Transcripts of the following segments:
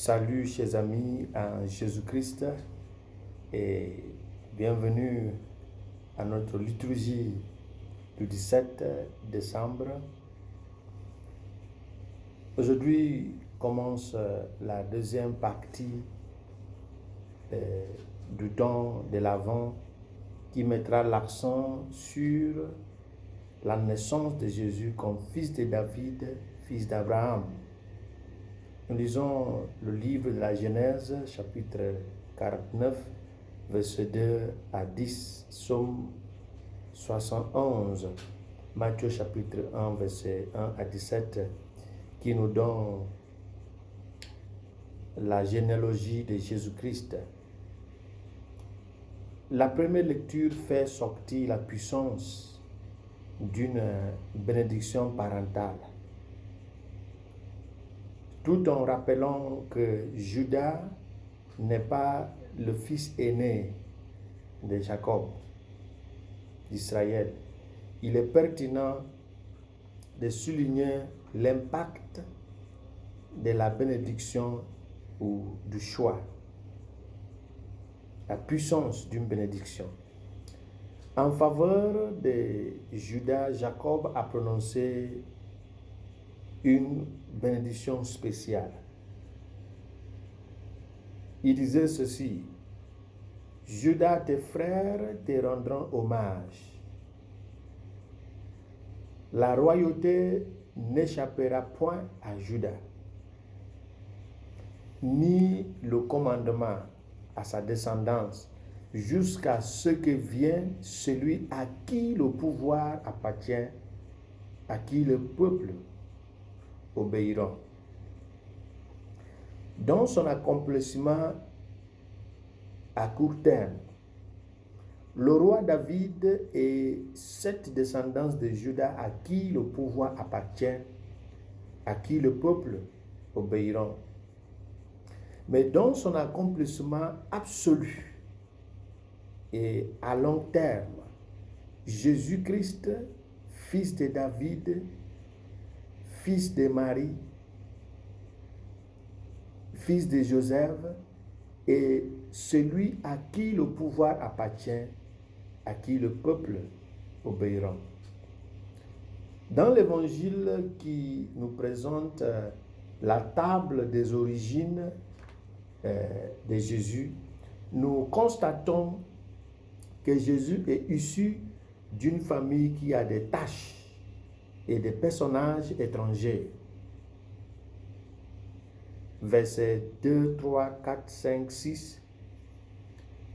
Salut chers amis en Jésus-Christ et bienvenue à notre liturgie du 17 décembre. Aujourd'hui commence la deuxième partie du temps de l'Avent qui mettra l'accent sur la naissance de Jésus comme fils de David, fils d'Abraham. Nous lisons le livre de la Genèse, chapitre 49, versets 2 à 10, Psaume 71, Matthieu chapitre 1, verset 1 à 17, qui nous donne la généalogie de Jésus-Christ. La première lecture fait sortir la puissance d'une bénédiction parentale, tout en rappelant que Judas n'est pas le fils aîné de Jacob, d'Israël. Il est pertinent de souligner l'impact de la bénédiction ou du choix, la puissance d'une bénédiction. En faveur de Judas, Jacob a prononcé une bénédiction spéciale. Il disait ceci: Judas, tes frères te rendront hommage. La royauté n'échappera point à Judas, ni le commandement à sa descendance, jusqu'à ce que vienne celui à qui le pouvoir appartient, à qui le peuple obéiront. Dans son accomplissement à court terme, le roi David et cette descendance de Judas à qui le pouvoir appartient, à qui le peuple obéiront. Mais dans son accomplissement absolu et à long terme, Jésus-Christ, fils de David, fils de Marie, fils de Joseph, et celui à qui le pouvoir appartient, à qui le peuple obéira. Dans l'évangile qui nous présente la table des origines de Jésus, nous constatons que Jésus est issu d'une famille qui a des taches et des personnages étrangers. Versets 2, 3, 4, 5, 6.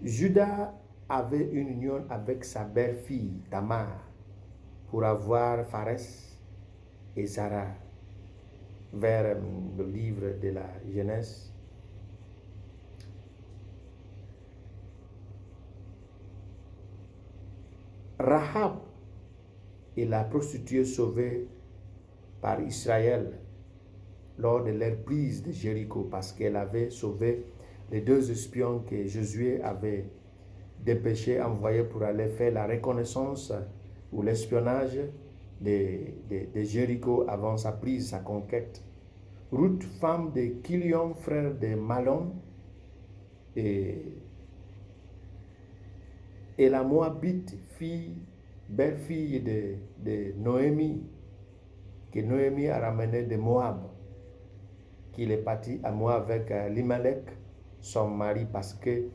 Judas avait une union avec sa belle-fille Tamar pour avoir Pharès et Zara. Vers le livre de la Genèse. Rahab est la prostituée sauvée par Israël lors de leur prise de Jéricho, parce qu'elle avait sauvé les deux espions que Josué avait dépêchés, envoyés pour aller faire la reconnaissance ou l'espionnage de Jéricho avant sa prise, sa conquête. Ruth, femme de Kilion, frère de Malon, et la Moabite, belle-fille de Noémie, que Noémie a ramené de Moab, qu'il est parti à Moab avec Elimelech, son mari, parce que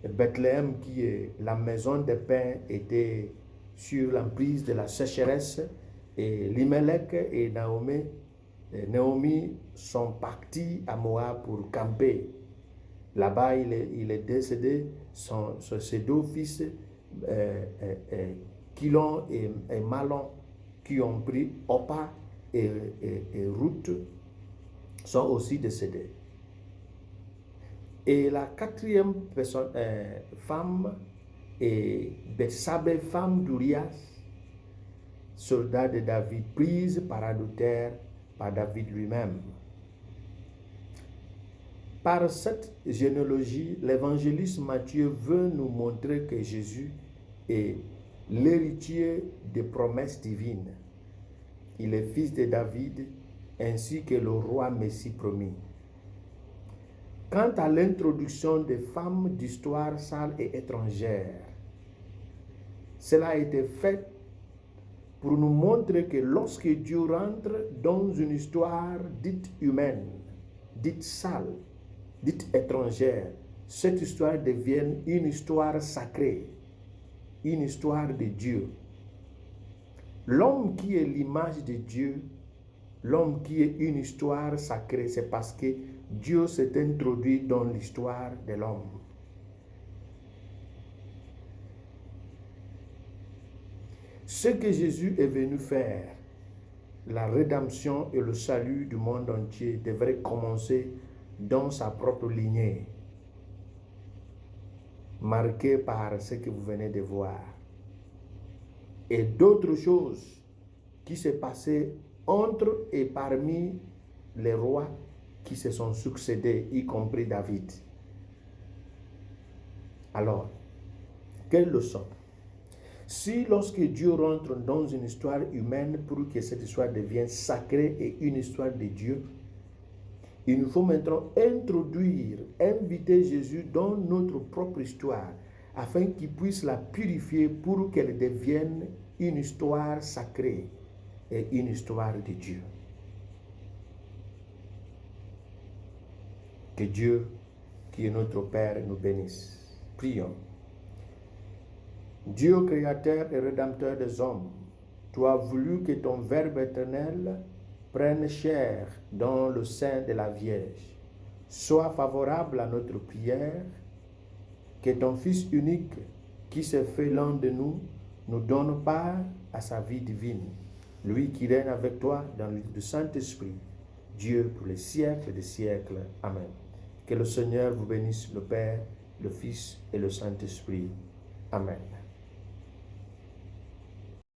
Bethléem, qui est la maison de pain, était sur l'emprise de la sécheresse, et Elimelech et Naomi sont partis à Moab pour camper. Là-bas, il est décédé, ses deux fils, Kilon et Malon, qui ont pris Opa et Ruth, sont aussi décédés. Et la quatrième femme est Bethsabée, femme d'Urias, soldat de David, prise par adultère par David lui-même. Par cette généalogie, l'évangéliste Matthieu veut nous montrer que Jésus est l'héritier des promesses divines. Il est fils de David ainsi que le roi Messie promis. quant à l'introduction des femmes d'histoire sale et étrangère, cela a été fait pour nous montrer que lorsque Dieu rentre dans une histoire dite humaine, dite sale, dite étrangère, cette histoire devient une histoire sacrée, une histoire de Dieu. L'homme qui est l'image de Dieu, l'homme qui est une histoire sacrée, c'est parce que Dieu s'est introduit dans l'histoire de l'homme. Ce que Jésus est venu faire, la rédemption et le salut du monde entier, devrait commencer dans sa propre lignée, marquée par ce que vous venez de voir. Et d'autres choses qui s'est passé entre et parmi les rois qui se sont succédés, y compris David. Alors, quelle leçon? Si lorsque Dieu rentre dans une histoire humaine pour que cette histoire devienne sacrée et une histoire de Dieu, il nous faut maintenant introduire, inviter Jésus dans notre propre histoire afin qu'il puisse la purifier pour qu'elle devienne une histoire sacrée et une histoire de Dieu. Que Dieu, qui est notre Père, nous bénisse. Prions. Dieu créateur et rédempteur des hommes, tu as voulu que ton Verbe éternel prenne chair dans le sein de la Vierge. Sois favorable à notre prière, que ton Fils unique, qui s'est fait l'un de nous donne part à sa vie divine. Lui qui règne avec toi dans le Saint-Esprit, Dieu pour les siècles des siècles. Amen. Que le Seigneur vous bénisse, le Père, le Fils et le Saint-Esprit. Amen.